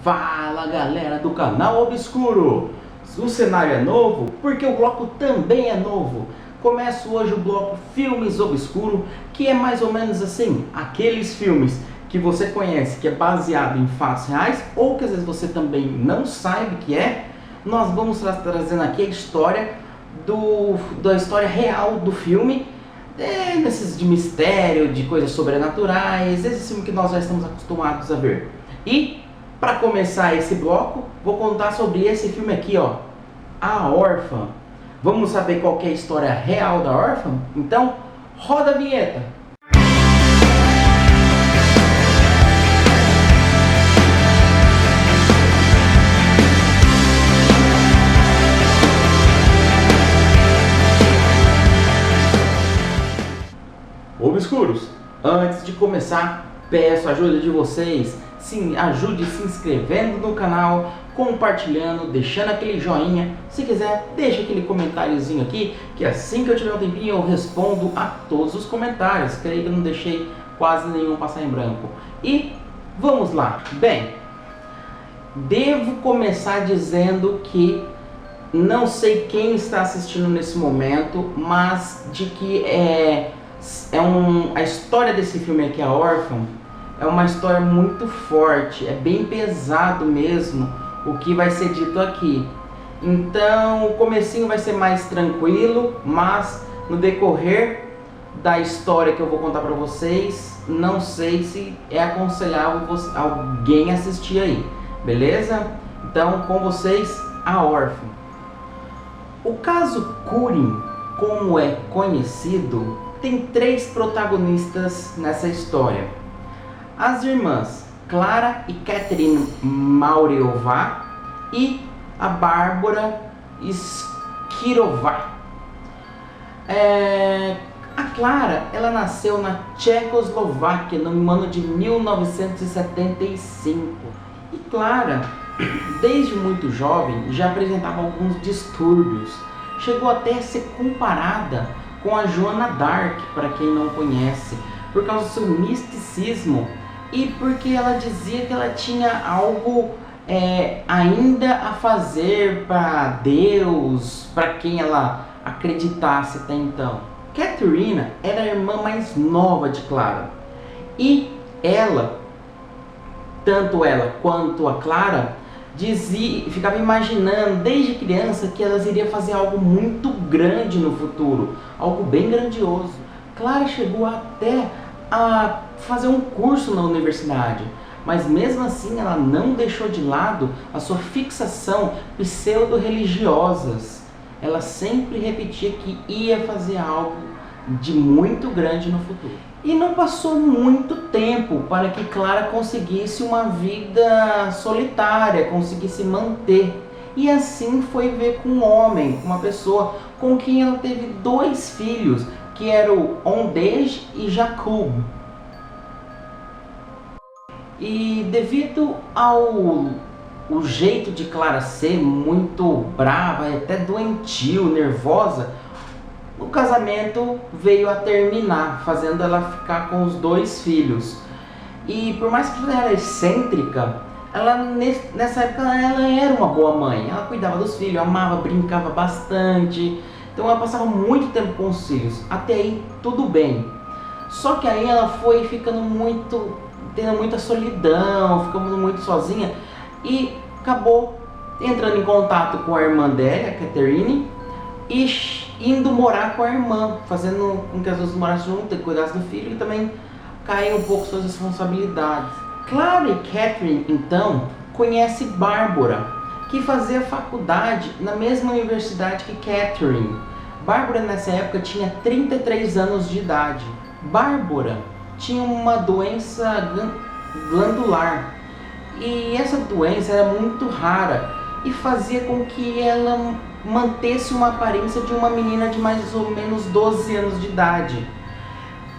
Fala galera do canal Obscuro! O cenário é novo porque o bloco também é novo. Começo hoje o bloco Filmes Obscuro, que é mais ou menos assim, aqueles filmes que você conhece, que é baseado em fatos reais, ou que às vezes você também não sabe que é. Nós vamos trazendo aqui a história da história real do filme, desses de mistério, de coisas sobrenaturais, esse filme que nós já estamos acostumados a ver. E para começar esse bloco, vou contar sobre esse filme aqui, ó, A Órfã. Vamos saber qual que é a história real da órfã? Então, roda a vinheta! Obscuros, antes de começar, peço a ajuda de vocês. Sim, ajude se inscrevendo no canal, compartilhando, deixando aquele joinha. Se quiser, deixa aquele comentáriozinho aqui, que assim que eu tiver um tempinho eu respondo a todos os comentários. Creio que eu não deixei quase nenhum passar em branco. E vamos lá. Bem, devo começar dizendo que não sei quem está assistindo nesse momento, mas de que a história desse filme aqui, A Órfã, é uma história muito forte, é bem pesado mesmo o que vai ser dito aqui. Então o comecinho vai ser mais tranquilo, mas no decorrer da história que eu vou contar para vocês, não sei se é aconselhável alguém assistir aí, beleza? Então com vocês, A Órfã. O caso Curin, como é conhecido, tem três protagonistas nessa história. As irmãs Clara e Catherine Maureová e a Bárbara Skirová. A Clara, ela nasceu na Tchecoslováquia no ano de 1975. E Clara, desde muito jovem, já apresentava alguns distúrbios. Chegou até a ser comparada com a Joana d'Arc, para quem não conhece, por causa do seu misticismo e porque ela dizia que ela tinha algo ainda a fazer para Deus, para quem ela acreditasse até então. Catherine era a irmã mais nova de Clara e tanto ela quanto a Clara, ficava imaginando desde criança que elas iriam fazer algo muito grande no futuro, algo bem grandioso. Clara chegou até a fazer um curso na universidade, mas mesmo assim ela não deixou de lado a sua fixação pseudo-religiosas. Ela sempre repetia que ia fazer algo de muito grande no futuro. E não passou muito tempo para que Clara conseguisse uma vida solitária, conseguisse manter. E assim foi ver com um homem, uma pessoa com quem ela teve dois filhos, que eram Ondej e Jakub. E devido ao jeito de Clara ser muito brava, até doentio, nervosa, o casamento veio a terminar, fazendo ela ficar com os dois filhos. E por mais que ela era excêntrica, nessa época ela era uma boa mãe. Ela cuidava dos filhos, amava, brincava bastante. Então ela passava muito tempo com os filhos. Até aí tudo bem. Só que aí ela foi tendo muita solidão, ficando muito sozinha e acabou entrando em contato com a irmã dela, a Catherine, e indo morar com a irmã, fazendo com que as duas morassem juntas e cuidassem do filho, e também caem um pouco suas responsabilidades. Clara e Catherine, então, conhece Bárbara, que fazia faculdade na mesma universidade que Catherine. Bárbara nessa época tinha 33 anos de idade. Bárbara tinha uma doença glandular e essa doença era muito rara e fazia com que ela mantesse uma aparência de uma menina de mais ou menos 12 anos de idade.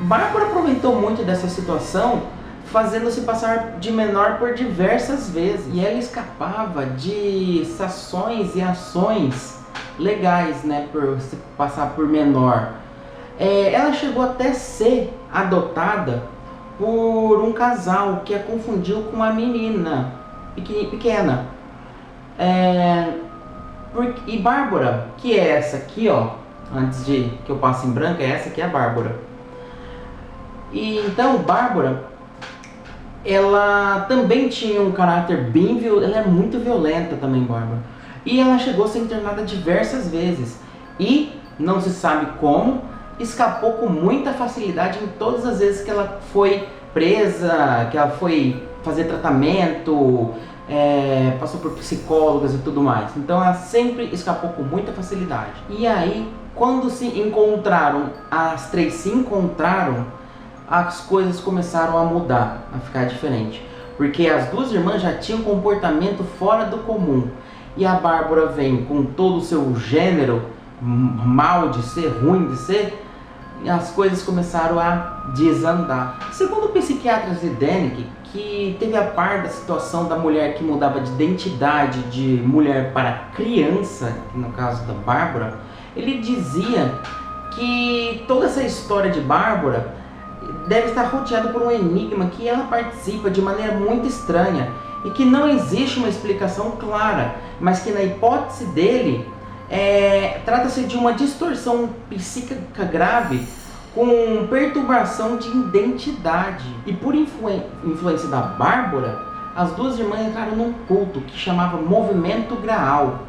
Bárbara aproveitou muito dessa situação, fazendo-se passar de menor por diversas vezes, e ela escapava de sanções e ações legais, né, por se passar por menor. Ela chegou até a ser adotada por um casal que a confundiu com uma menina. pequena. E Bárbara, que é essa aqui, ó, antes de que eu passe em branco, essa aqui é a Bárbara. E então Bárbara, ela também tinha um caráter bem violento, ela é muito violenta também, Bárbara. E ela chegou a ser internada diversas vezes. E, não se sabe como, escapou com muita facilidade em todas as vezes que ela foi presa, que ela foi fazer tratamento, passou por psicólogas e tudo mais. Então ela sempre escapou com muita facilidade. E aí, quando se encontraram, as três se encontraram, as coisas começaram a mudar, a ficar diferente. Porque as duas irmãs já tinham um comportamento fora do comum. E a Bárbara vem com todo o seu gênero mal de ser, ruim de ser, e as coisas começaram a desandar. Segundo o psiquiatra Zdenek, que teve a par da situação da mulher que mudava de identidade de mulher para criança, no caso da Bárbara, ele dizia que toda essa história de Bárbara deve estar rodeada por um enigma que ela participa de maneira muito estranha e que não existe uma explicação clara, mas que na hipótese dele trata-se de uma distorção psíquica grave com perturbação de identidade. E por influência da Bárbara, as duas irmãs entraram num culto que chamava Movimento Graal.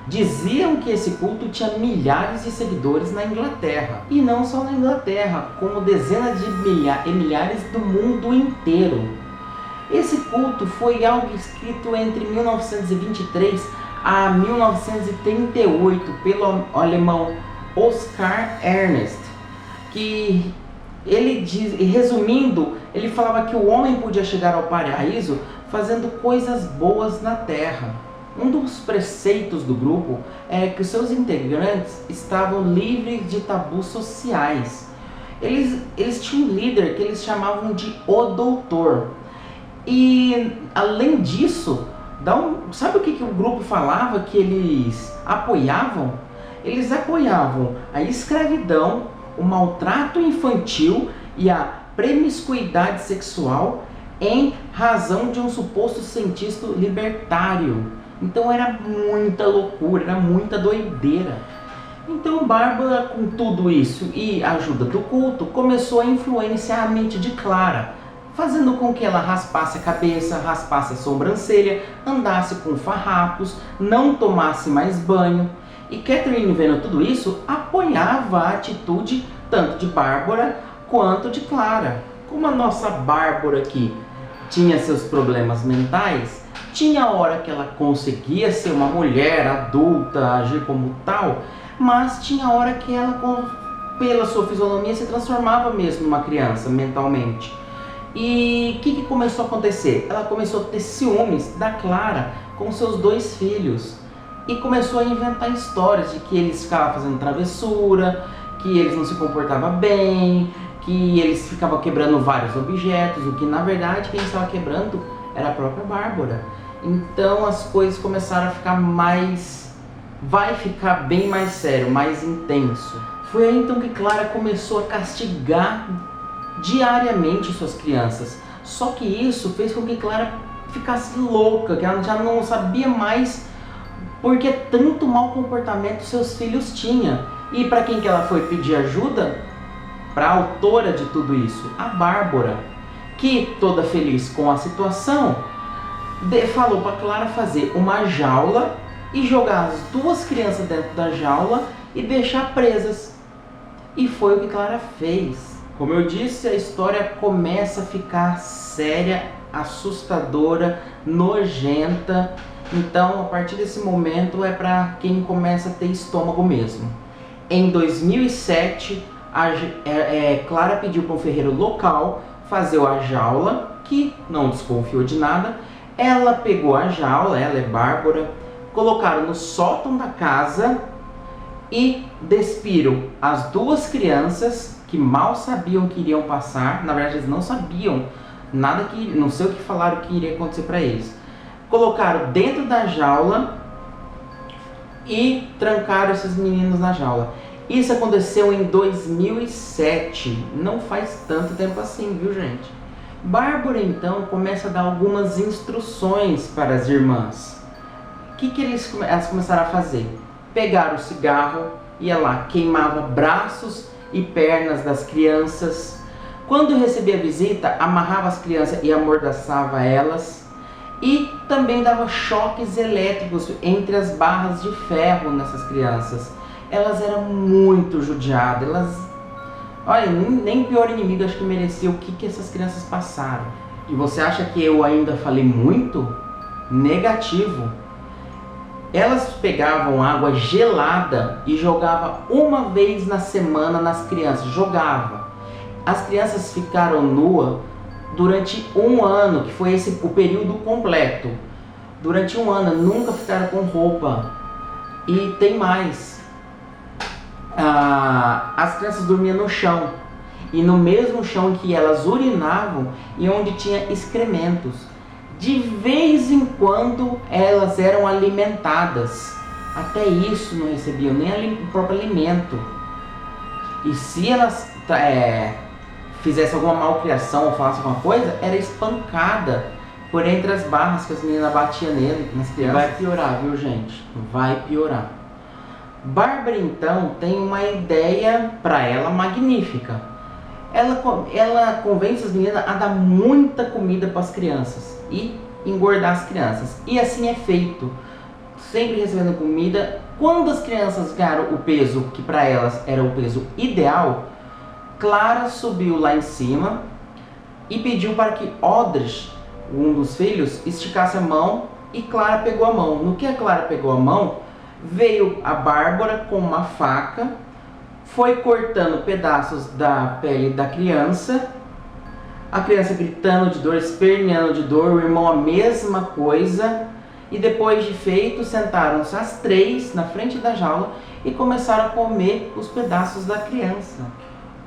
Diziam que esse culto tinha milhares de seguidores na Inglaterra. E não só na Inglaterra, como dezenas de milhares do mundo inteiro. Esse culto foi algo escrito entre 1923 a 1938 pelo alemão Oscar Ernst, que ele diz, resumindo, ele falava que o homem podia chegar ao paraíso fazendo coisas boas na terra. Um dos preceitos do grupo é que os seus integrantes estavam livres de tabus sociais. Eles tinham um líder que eles chamavam de O Doutor. E além disso, sabe o que o grupo falava que eles apoiavam? Eles apoiavam a escravidão, o maltrato infantil e a promiscuidade sexual em razão de um suposto sentido libertário. Então era muita loucura, era muita doideira. Então Bárbara, com tudo isso e a ajuda do culto, começou a influenciar a mente de Clara, fazendo com que ela raspasse a cabeça, raspasse a sobrancelha, andasse com farrapos, não tomasse mais banho. E Catherine, vendo tudo isso, apoiava a atitude tanto de Bárbara quanto de Clara. Como a nossa Bárbara aqui tinha seus problemas mentais, tinha hora que ela conseguia ser uma mulher adulta, agir como tal, mas tinha hora que ela, pela sua fisionomia, se transformava mesmo numa criança mentalmente. E o que começou a acontecer? Ela começou a ter ciúmes da Clara com seus dois filhos e começou a inventar histórias de que eles ficavam fazendo travessura, que eles não se comportavam bem, que eles ficavam quebrando vários objetos, o que na verdade quem estava quebrando era a própria Bárbara. Então as coisas começaram a ficar vai ficar bem mais sério, mais intenso. Foi aí então que Clara começou a castigar diariamente suas crianças. Só que isso fez com que Clara ficasse louca, que ela já não sabia mais porque tanto mau comportamento seus filhos tinham. E para quem que ela foi pedir ajuda? Para a autora de tudo isso, a Bárbara, que toda feliz com a situação, falou para Clara fazer uma jaula e jogar as duas crianças dentro da jaula e deixar presas. E foi o que Clara fez. Como eu disse, a história começa a ficar séria, assustadora, nojenta. Então, a partir desse momento, é para quem começa a ter estômago mesmo. Em 2007, Clara pediu para um ferreiro local fazer a jaula, que não desconfiou de nada. Ela pegou a jaula, ela é Bárbara, colocaram no sótão da casa e despiram as duas crianças que mal sabiam que iriam passar. Na verdade, eles não sabiam nada, não sei o que falaram que iria acontecer para eles. Colocaram dentro da jaula e trancaram esses meninos na jaula. Isso aconteceu em 2007, não faz tanto tempo assim, viu gente? Bárbara então começa a dar algumas instruções para as irmãs. O que elas começaram a fazer? Pegaram o cigarro, ia lá, queimava braços e pernas das crianças. Quando recebia visita, amarrava as crianças e amordaçava elas. E também dava choques elétricos entre as barras de ferro nessas crianças. Elas eram muito judiadas. Olha, nem pior inimigo acho que merecia o que essas crianças passaram. E você acha que eu ainda falei muito? Negativo. Elas pegavam água gelada e jogavam uma vez na semana nas crianças. Jogava. As crianças ficaram nuas durante um ano, que foi esse o período completo. Durante um ano, nunca ficaram com roupa. E tem mais. As crianças dormiam no chão. E no mesmo chão que elas urinavam e onde tinha excrementos. De vez em quando elas eram alimentadas. Até isso não recebiam nem o próprio alimento. E se elas fizesse alguma malcriação ou falasse alguma coisa, era espancada por entre as barras que as meninas batiam nas crianças. Vai piorar, viu, gente? Vai piorar. Bárbara então tem uma ideia para ela magnífica. Ela convence as meninas a dar muita comida para as crianças e engordar as crianças. E assim é feito. Sempre recebendo comida. Quando as crianças ganharam o peso que para elas era o peso ideal, Clara subiu lá em cima e pediu para que Odres, um dos filhos, esticasse a mão, e Clara pegou a mão. No que a Clara pegou a mão, veio a Bárbara com uma faca, foi cortando pedaços da pele da criança, a criança gritando de dor, esperneando de dor, o irmão a mesma coisa, e depois de feito, sentaram-se as três na frente da jaula e começaram a comer os pedaços da criança.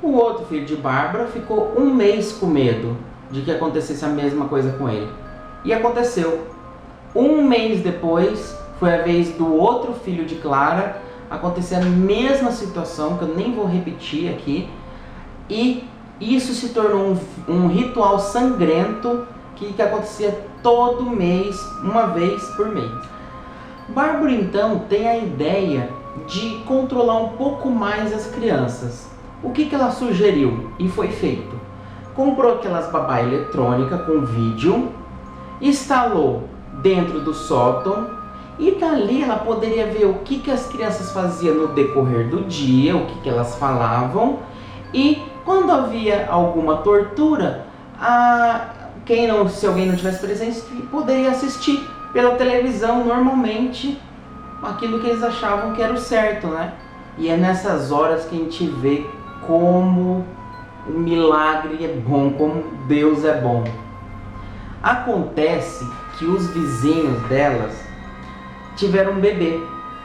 O outro filho de Bárbara ficou um mês com medo de que acontecesse a mesma coisa com ele. E aconteceu. Um mês depois, foi a vez do outro filho de Clara acontecer a mesma situação, que eu nem vou repetir aqui. E isso se tornou um ritual sangrento que acontecia todo mês, uma vez por mês. Bárbara então tem a ideia de controlar um pouco mais as crianças. O que ela sugeriu e foi feito? Comprou aquelas babá eletrônica com vídeo, instalou dentro do sótão e dali ela poderia ver o que as crianças faziam no decorrer do dia, o que elas falavam, e quando havia alguma tortura, se alguém não tivesse presente, poderia assistir pela televisão normalmente aquilo que eles achavam que era o certo, né? E é nessas horas que a gente vê como o milagre é bom, como Deus é bom. Acontece que os vizinhos delas tiveram um bebê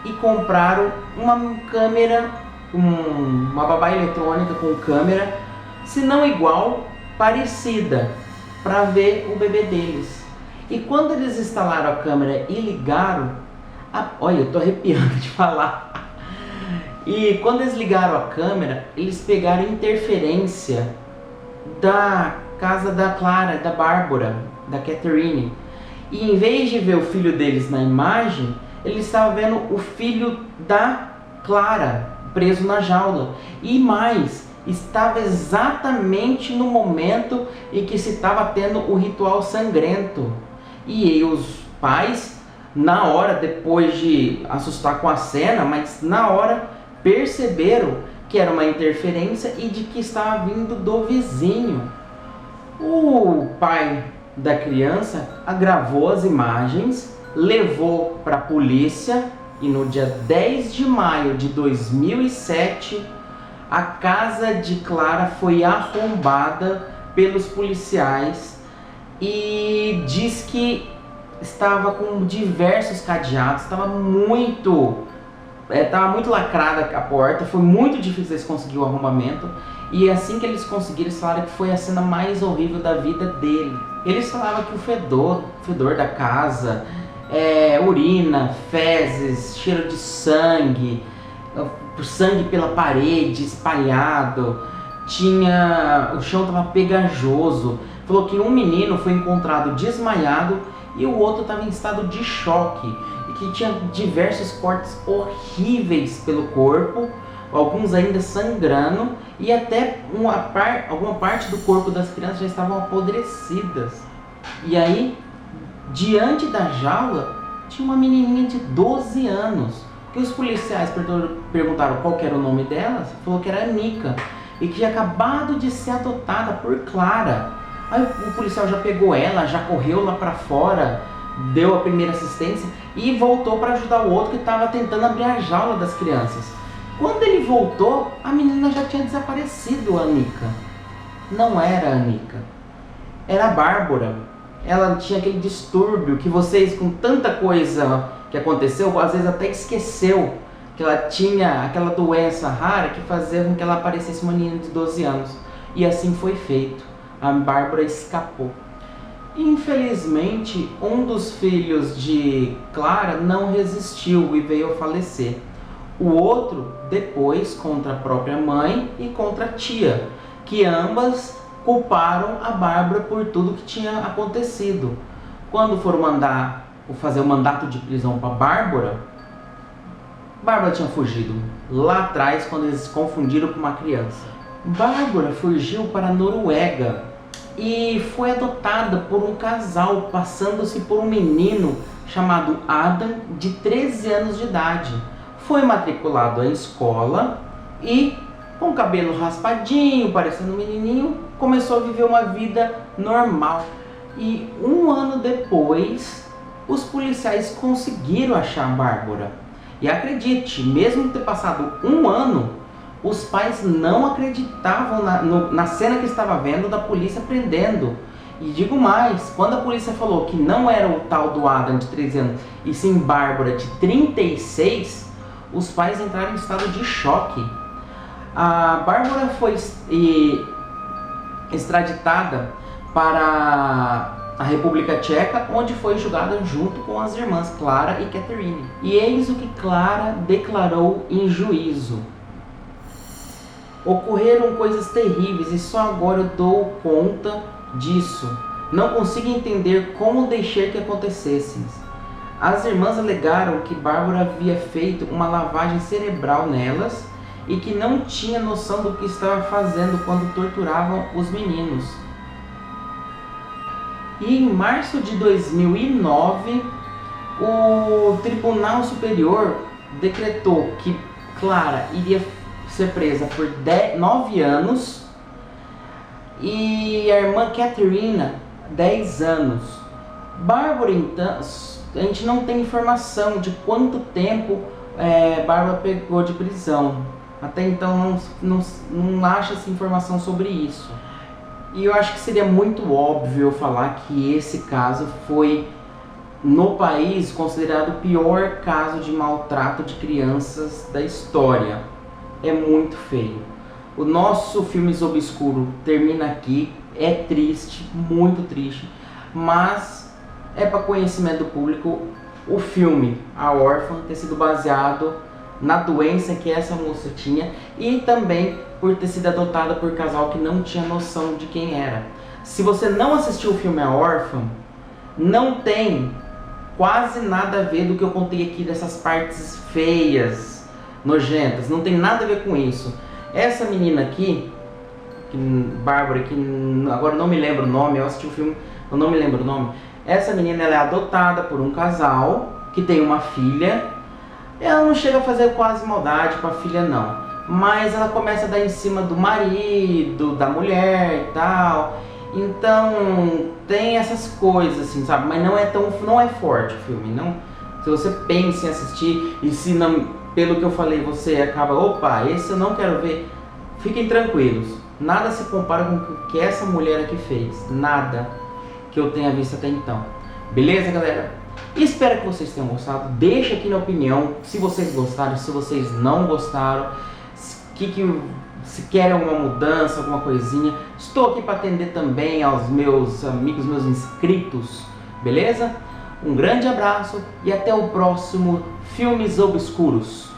e compraram uma câmera, uma babá eletrônica com câmera, se não igual, parecida, para ver o bebê deles. E quando eles instalaram a câmera e ligaram, olha, eu tô arrepiando de falar. E quando eles ligaram a câmera, eles pegaram interferência da casa da Clara, da Bárbara, da Catherine. E em vez de ver o filho deles na imagem, eles estavam vendo o filho da Clara preso na jaula. E mais, estava exatamente no momento em que se estava tendo o ritual sangrento. E os pais, na hora, depois de assustar com a cena, mas na hora perceberam que era uma interferência e de que estava vindo do vizinho. O pai da criança gravou as imagens, levou para a polícia e no dia 10 de maio de 2007 a casa de Clara foi arrombada pelos policiais e diz que estava com diversos cadeados, estava muito lacrada a porta, foi muito difícil eles conseguirem o arrombamento. E assim que eles conseguiram, eles falaram que foi a cena mais horrível da vida dele. Eles falavam que o fedor da casa, urina, fezes, cheiro de sangue pela parede espalhado, o chão estava pegajoso. falou que um menino foi encontrado desmaiado e o outro estava em estado de choque e que tinha diversos cortes horríveis pelo corpo, alguns ainda sangrando, e até alguma parte do corpo das crianças já estavam apodrecidas. E aí, diante da jaula, tinha uma menininha de 12 anos, que os policiais perguntaram qual que era o nome dela, falou que era Anica, e que tinha acabado de ser adotada por Clara. Aí o policial já pegou ela, já correu lá pra fora, deu a primeira assistência e voltou para ajudar o outro que estava tentando abrir a jaula das crianças. Quando ele voltou, a menina já tinha desaparecido, a Anica. Não era a Anica, era a Bárbara. Ela tinha aquele distúrbio que vocês, com tanta coisa que aconteceu, às vezes até esqueceu que ela tinha aquela doença rara que fazia com que ela parecesse uma menina de 12 anos. E assim foi feito. A Bárbara escapou. Infelizmente, um dos filhos de Clara não resistiu e veio a falecer. O outro, depois, contra a própria mãe e contra a tia, que ambas culparam a Bárbara por tudo que tinha acontecido. Quando foram fazer o mandato de prisão para Bárbara tinha fugido lá atrás, quando eles se confundiram com uma criança. Bárbara fugiu para a Noruega e foi adotada por um casal, passando-se por um menino chamado Adam, de 13 anos de idade. Foi matriculado à escola e, com o cabelo raspadinho, parecendo um menininho, começou a viver uma vida normal. E um ano depois, os policiais conseguiram achar a Bárbara. E acredite, mesmo ter passado um ano, os pais não acreditavam na cena que estava vendo da polícia prendendo. E digo mais, quando a polícia falou que não era o tal do Adam de 13 anos, e sim Bárbara de 36, os pais entraram em estado de choque. A Bárbara foi extraditada para a República Tcheca, onde foi julgada junto com as irmãs Clara e Catherine. E eis o que Clara declarou em juízo: ocorreram coisas terríveis e só agora eu dou conta disso. Não consigo entender como deixei que acontecessem. As irmãs alegaram que Bárbara havia feito uma lavagem cerebral nelas e que não tinha noção do que estava fazendo quando torturavam os meninos. E em março de 2009, o Tribunal Superior decretou que Clara iria ser presa por 9 anos e a irmã Catherine 10 anos. Bárbara, então, a gente não tem informação de quanto tempo Bárbara pegou de prisão. Até então não acha essa informação sobre isso. E eu acho que seria muito óbvio eu falar que esse caso foi, no país, considerado o pior caso de maltrato de crianças da história. É muito feio. O nosso Filmes Obscuro termina aqui. É triste, muito triste, mas é para conhecimento do público o filme A Órfã ter sido baseado na doença que essa moça tinha e também por ter sido adotada por casal que não tinha noção de quem era. Se você não assistiu o filme A Órfã, não tem quase nada a ver do que eu contei aqui dessas partes feias, nojentas, não tem nada a ver com isso. Essa menina aqui, Bárbara, que agora não me lembro o nome, eu assisti o filme, eu não me lembro o nome. Essa menina, ela é adotada por um casal que tem uma filha. Ela não chega a fazer quase maldade com a filha não, mas ela começa a dar em cima do marido, da mulher e tal. Então tem essas coisas assim, sabe? Mas não é forte o filme. Não, se você pensa em assistir e se não, pelo que eu falei, você acaba, opa, esse eu não quero ver, fiquem tranquilos. Nada se compara com o que essa mulher aqui fez. Nada que eu tenha visto até então. Beleza, galera? Espero que vocês tenham gostado. Deixa aqui na opinião se vocês gostaram, se vocês não gostaram, se querem alguma mudança, alguma coisinha. Estou aqui para atender também aos meus amigos, meus inscritos. Beleza? Um grande abraço e até o próximo Filmes Obscuros.